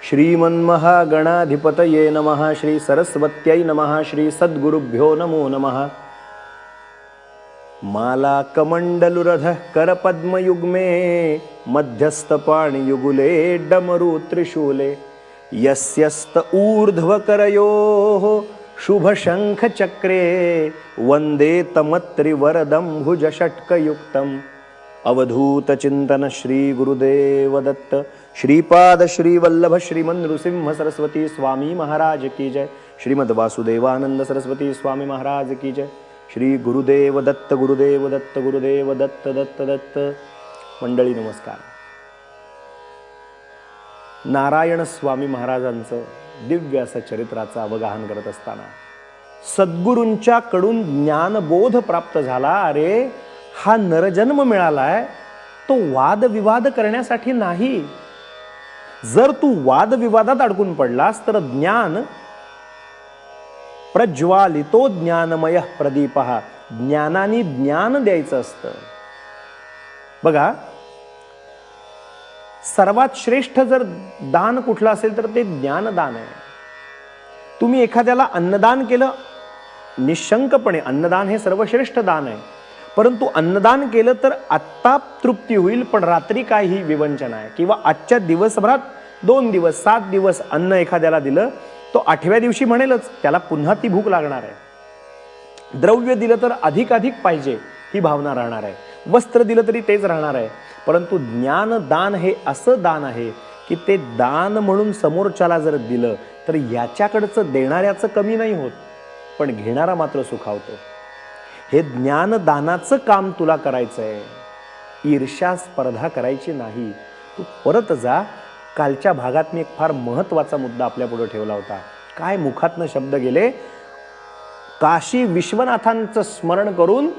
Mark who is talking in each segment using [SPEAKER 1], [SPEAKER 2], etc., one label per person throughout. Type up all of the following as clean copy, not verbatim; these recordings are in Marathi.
[SPEAKER 1] श्रीमन्महागणाधिपतये नमः। श्री सरस्वत्यै नमः। श्री सद्गुरुभ्यो नमो नमः। माला कमंडलुरधः करपद्मयुग्मे मध्यस्थपाणियुगुले डमरु त्रिशूले यस्यस्त ऊर्ध्वकरयोः शुभशङ्खचक्रे वन्दे तमत्रिवरदं भुजषट्कयुक्तम्। अवधूतचिंतन श्री गुरुदेव दत्त श्रीपाद श्रीवल्लभ श्रीमन् नृसिंह सरस्वती स्वामी महाराज की जय। श्रीमद वासुदेवानंद सरस्वती स्वामी महाराज की जय। श्री गुरुदेव दत्त गुरुदेव दत्त गुरुदेव दत्त दत्त दत्त। मंडळी नमस्कार। नारायण स्वामी महाराजांचं दिव्य असं चरित्राचं अवगाहन करत असताना सद्गुरूंच्या कडून ज्ञानबोध प्राप्त झाला। अरे हा नरजन्म मिळालाय तो वादविवाद करण्यासाठी नाही। जर तू वादविवादात अडकून पडलास तर ज्ञान प्रज्वालितो ज्ञानमय प्रदीपः, ज्ञानाने ज्ञान द्यायचं असतं। बघा सर्वात श्रेष्ठ जर दान कुठलं असेल तर ते ज्ञानदान आहे। तुम्ही एखाद्याला अन्नदान केलं, निशंकपणे अन्नदान हे सर्वश्रेष्ठ दान आहे, परंतु अन्नदान केलं तर आत्ता तृप्ती होईल पण रात्री काय ही विवंचना आहे। किंवा आजच्या दिवसभरात 2 दिवस 7 दिवस अन्न एखाद्याला दिलं तो 8व्या दिवशी म्हणेलच त्याला पुन्हा ती भूक लागणार आहे। द्रव्य दिलं तर अधिक पाहिजे ही भावना राहणार आहे। वस्त्र दिलं तरी तेच राहणार आहे। परंतु ज्ञानदान हे असं दान आहे की ते दान म्हणून समोरच्याला जर दिलं तर याच्याकडचं देणाऱ्याचं कमी नाही होत पण घेणारा मात्र सुखावतो। हे ज्ञानदानाचं काम तुला करायचं आहे, ईर्ष्या स्पर्धा करायची नाही। तू परत जा। कालच्या भागात मी एक फार महत्त्वाचा मुद्दा आपल्या पुढे ठेवला होता। काय मुखातनं शब्द गेले, काशी विश्वनाथांचं स्मरण करून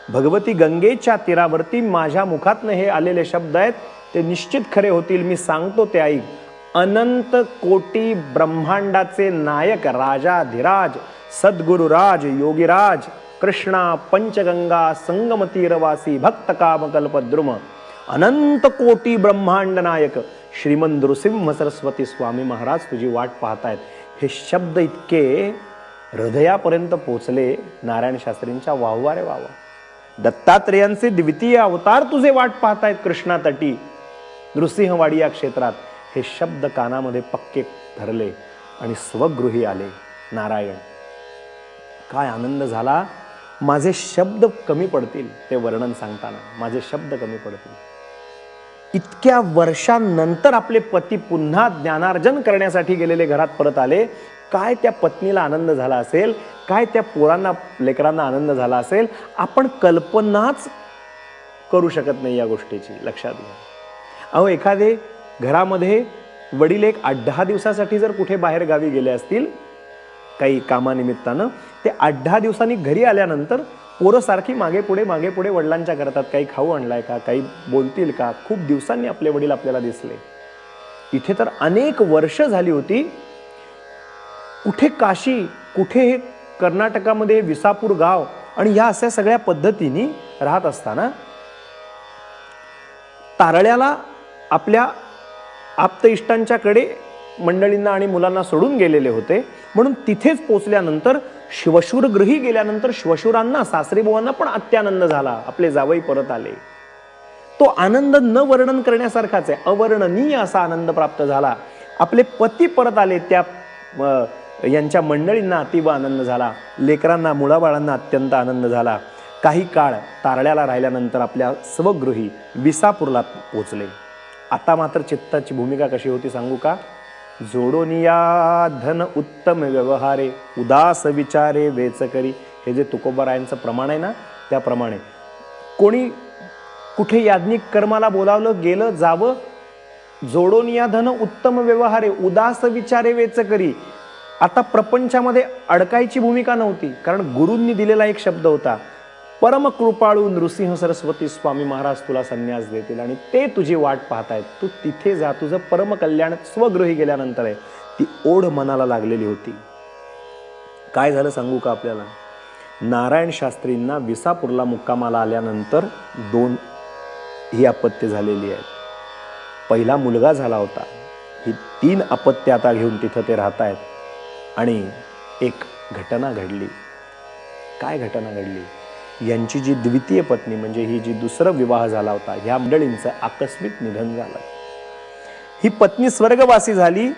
[SPEAKER 1] भगवती गंगेच्या तीरावरती माझ्या मुखातनं हे आलेले शब्द आहेत ते निश्चित खरे होतील। मी सांगतो ते ऐक। अनंत कोटी ब्रह्मांडाचे नायक राजाधिराज सद्गुरुराज योगीराज कृष्णा पंचगंगा संगम तीरवासी भक्त कामकल्पद्रुम अनंत कोटी ब्रह्मांड नायक श्रीमन नृसिंह सरस्वती स्वामी महाराज तुझी वाट पाहतायत। हे शब्द इतके हृदयापर्यंत पोचले नारायण शास्त्रींच्या वाहवा रे वाहवा। दत्तात्रेयांचे द्वितीय अवतार तुझे वाट पाहतायत कृष्णा तटी नृसिंहवाडी या क्षेत्रात। हे शब्द कानामध्ये पक्के धरले आणि स्वगृही आले। नारायण काय आनंद झाला। माझे शब्द कमी पडतील ते वर्णन सांगताना, माझे शब्द कमी पडतील। इतक्या वर्षांनंतर आपले पती पुन्हा ज्ञानार्जन करण्यासाठी गेलेले घरात परत आले। काय त्या पत्नीला आनंद झाला असेल, काय त्या पोरांना लेकरांना आनंद झाला असेल, आपण कल्पनाच करू शकत नाही या गोष्टीची। लक्षात घ्या। अहो एखादे घरामध्ये वडील एक 8-10 दिवसासाठी जर कुठे बाहेर गावी गेले असतील काही कामानिमित्तानं, ते 8-10 दिवसांनी घरी आल्यानंतर पोरं सारखी मागे पुढे वडिलांच्या करतात। काही खाऊ आणलाय का, काही बोलतील का। खूप दिवसांनी आपले वडील आपल्याला दिसले। इथे तर अनेक वर्ष झाली होती। कुठे काशी, कुठे हे कर्नाटकामध्ये विसापूर गाव आणि या अशा सगळ्या पद्धतीने राहत असताना तारळ्याला आपल्या आप्त इष्टांच्याकडे मंडळींना आणि मुलांना सोडून गेलेले होते। म्हणून तिथेच पोचल्यानंतर श्वशुरगृही गेल्यानंतर श्वशुरांना सासरीबुवांना पण अत्यानंद झाला। आपले जावई परत आले। तो आनंद न वर्णन करण्यासारखाच आहे। अवर्णनीय असा आनंद प्राप्त झाला। आपले पती परत आले त्या यांच्या मंडळींना अतीव आनंद झाला। लेकरांना मुलाबाळांना अत्यंत आनंद झाला। काही काळ तारळ्याला राहिल्यानंतर आपल्या स्वगृही विसापूरला पोचले। आता मात्र चित्ताची भूमिका कशी होती सांगू का। जोडोनिया धन उत्तम व्यवहारे उदास विचारे वेच करी। हे जे तुकोबारायांचं प्रमाण आहे ना त्याप्रमाणे कोणी कुठे याज्ञिक कर्माला बोलावलं गेलं जावं, जोडोनिया धन उत्तम व्यवहारे उदास विचारे वेच करी। आता प्रपंचामध्ये अडकायची भूमिका नव्हती कारण गुरूंनी दिलेला एक शब्द होता, परम कृपाळू नृसिंह सरस्वती स्वामी महाराज तुला संन्यास देतील आणि ते तुझी वाट पाहतायत। तू तिथे जा, तुझं परम कल्याण स्वगृही गेल्यानंतर आहे। ती ओढ मनाला लागलेली होती। काय झालं सांगू का आपल्याला। नारायण शास्त्रींना विसापूरला मुक्कामाला आल्यानंतर 2 ही आपत्ती झालेली आहे। पहिला मुलगा झाला होता, ही 3 अपत्य आता घेऊन तिथं ते राहत आहेत आणि एक घटना घडली. काय घटना घडली? यांची जी द्वितीय पत्नी म्हणजे ही जी दुसरा विवाह झाला होता, ह्या मंडळींचं आकस्मिक निधन झालं. ही पत्नी स्वर्गवासी झाली.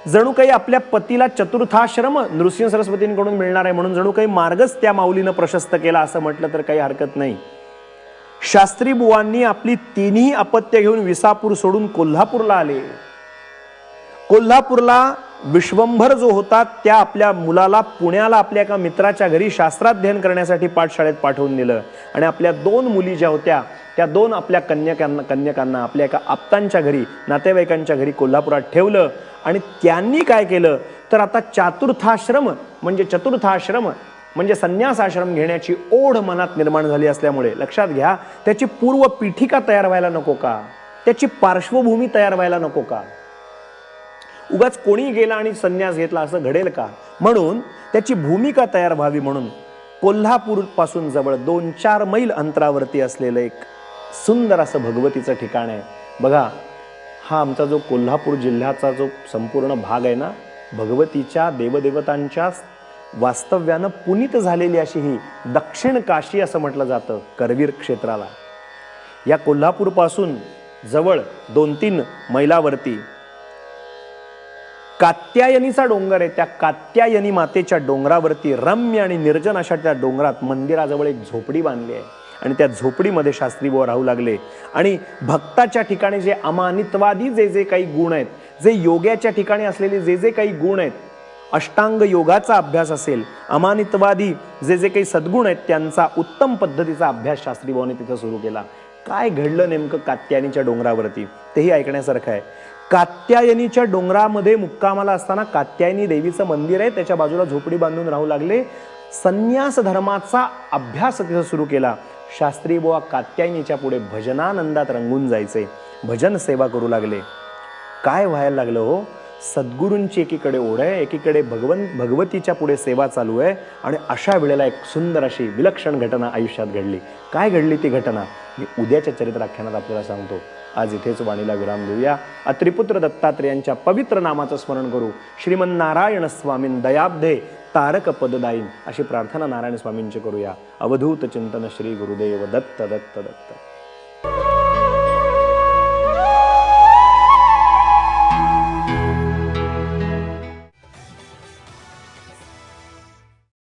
[SPEAKER 1] जणू काही आपल्या पतीला चतुर्थाश्रम नृसिंह सरस्वतींकडून मिळणार आहे म्हणून जणू काही मार्गच त्या माऊलीनं प्रशस्त केला असं म्हटलं तर काही हरकत नाही. शास्त्री बुवांनी आपली 3ही अपत्य घेऊन विसापूर सोडून कोल्हापूरला आले. कोल्हापूरला विश्वंभर जो होता त्या आपल्या मुलाला पुण्याला आपल्या एका मित्राच्या घरी शास्त्राध्ययन करण्यासाठी पाठशाळेत पाठवून दिलं आणि आपल्या 2 मुली ज्या होत्या त्या 2 आपल्या कन्यकांना आपल्या एका आप्तांच्या घरी नातेवाईकांच्या घरी कोल्हापुरात ठेवलं. आणि त्यांनी काय केलं तर आता चतुर्थाश्रम म्हणजे संन्यासाश्रम घेण्याची ओढ मनात निर्माण झाली असल्यामुळे लक्षात घ्या, त्याची पूर्व पीठिका तयार व्हायला नको का? त्याची पार्श्वभूमी तयार व्हायला नको का? उगाच कोणी गेला आणि संन्यास घेतला असं घडेल का? म्हणून त्याची भूमिका तयार व्हावी म्हणून कोल्हापूर पासून जवळ 2-4 मैल अंतरावरती असलेलं एक सुंदर असं भगवतीचं ठिकाण आहे. बघा, हा आमचा जो कोल्हापूर जिल्ह्याचा जो संपूर्ण भाग आहे ना, भगवतीच्या देवदेवतांच्या वास्तव्यानं पुनीत झालेली अशी ही दक्षिण काशी असं म्हटलं जातं करवीर क्षेत्राला. या कोल्हापूर पासून जवळ 2-3 मैलावरती कात्यायनीचा डोंगर आहे. त्या कात्यायनी मातेच्या डोंगरावरती रम्य आणि निर्जन अशा त्या डोंगरात मंदिराजवळ एक झोपडी बांधली आहे आणि त्या झोपडीमध्ये शास्त्री बुवा राहू लागले. आणि भक्ताच्या ठिकाणी जे अमानित्वादी जे काही गुण आहेत, जे योग्याच्या ठिकाणी असलेले जे काही गुण आहेत, अष्टांग योगाचा अभ्यास असेल, अमानित्वादी जे काही सद्गुण आहेत त्यांचा उत्तम पद्धतीचा अभ्यास शास्त्री बुवांनी तिथं सुरू केला. काय घडलं नेमकं कात्यायनीच्या डोंगरावरती तेही ऐकण्यासारखं आहे. कात्यायनीच्या डोंगरामध्ये मुक्कामाला असताना कात्यायनी देवीचं मंदिर आहे, त्याच्या बाजूला झोपडी बांधून राहू लागले. संन्यास धर्माचा अभ्यास तिथं सुरू केला. शास्त्री बुवा कात्यायनीच्या पुढे भजनानंदात रंगून जायचे, भजन सेवा करू लागले. काय व्हायला लागलं हो? सद्गुरूंची एकीकडे ओढ आहे, एकीकडे भगवतीच्या पुढे सेवा चालू आहे आणि अशा वेळेला एक सुंदर अशी विलक्षण घटना आयुष्यात घडली. काय घडली ती घटना मी उद्याच्या चरित्राख्यानात आपल्याला सांगतो. आज इथेच वाणीला विराम देऊया. अत्रिपुत्र दत्तात्रेयांच्या पवित्र नामाचं स्मरण करू. श्रीमन्नारायण स्वामीं दयाब्धे तारक पददायीन अशी प्रार्थना नारायण स्वामींची करूया. अवधूत चिंतन श्री गुरुदेव दत्त दत्त दत्त.